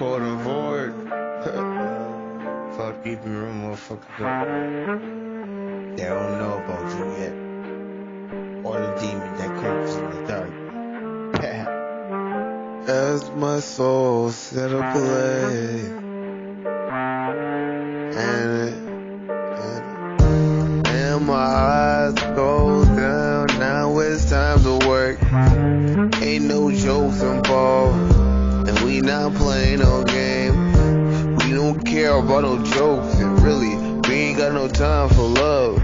Cøld&Vøid. Fuck keeping real motherfuckers up. They don't know about you yet. Or the demon that creeps in the dark. As my soul set ablaze, and my eyes go down. Now it's time to work. Ain't no jokes involved, and we not playing no game. We don't care about no jokes, and really, we ain't got no time for love.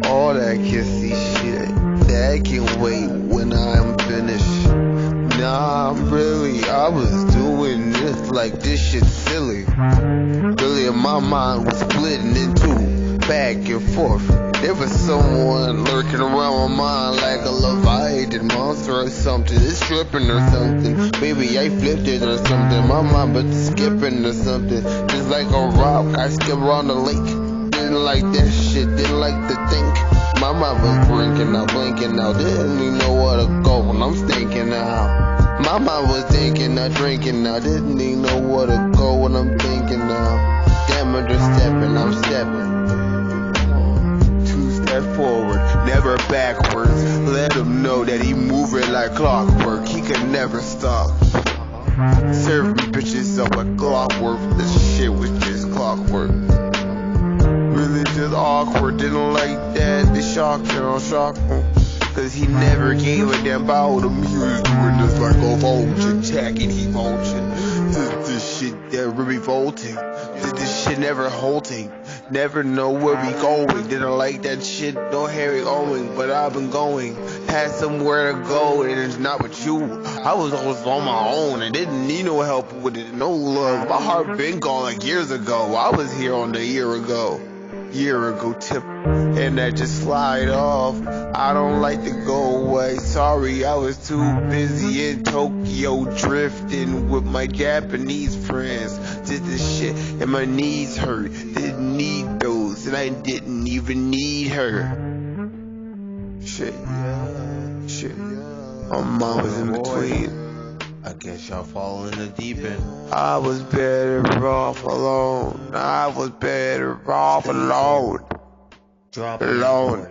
All that kissy shit, that can wait when I'm finished. Nah, I was doing this like this shit's silly. Really, my mind was splitting in two, back and forth. There was someone lurking around my mind like a Leviathan monster or something. It's tripping or something. Maybe I flipped it or something. My mind but skipping or something. Just like a rock, I skip around the lake. Didn't like that shit, didn't like to think. My mind was blinking out, didn't even know where to go when I'm thinking out. My mind was thinking now, drinking now, didn't even know where to go when I'm thinking now. Damn, I'm just stepping, I'm stepping. 2 steps forward, never backwards. Let him know that he moving like clockwork, he could never stop. Serving bitches up like clockwork, this shit was just clockwork. Really just awkward, didn't like that, they shocked him, I'm shocked him. Cause he never gave a damn about him. He was doing this like a vulture, attacking emotion. This shit that really revolting. This shit never halting. Never know where we going. Didn't like that shit, no Harry Owing. But I've been going. Had somewhere to go, and it's not with you. I was always on my own and didn't need no help with it, no love. My heart been gone like years ago. I was here on the year ago tip, and that just slide off. I don't like to go away, sorry, I was too busy in Tokyo drifting with my Japanese friends. Did this shit and my knees hurt, didn't need those, and I didn't even need her. Shit, my mom was in between. I guess y'all fall in the deep end. I was better off alone. I was better off alone. Drop alone.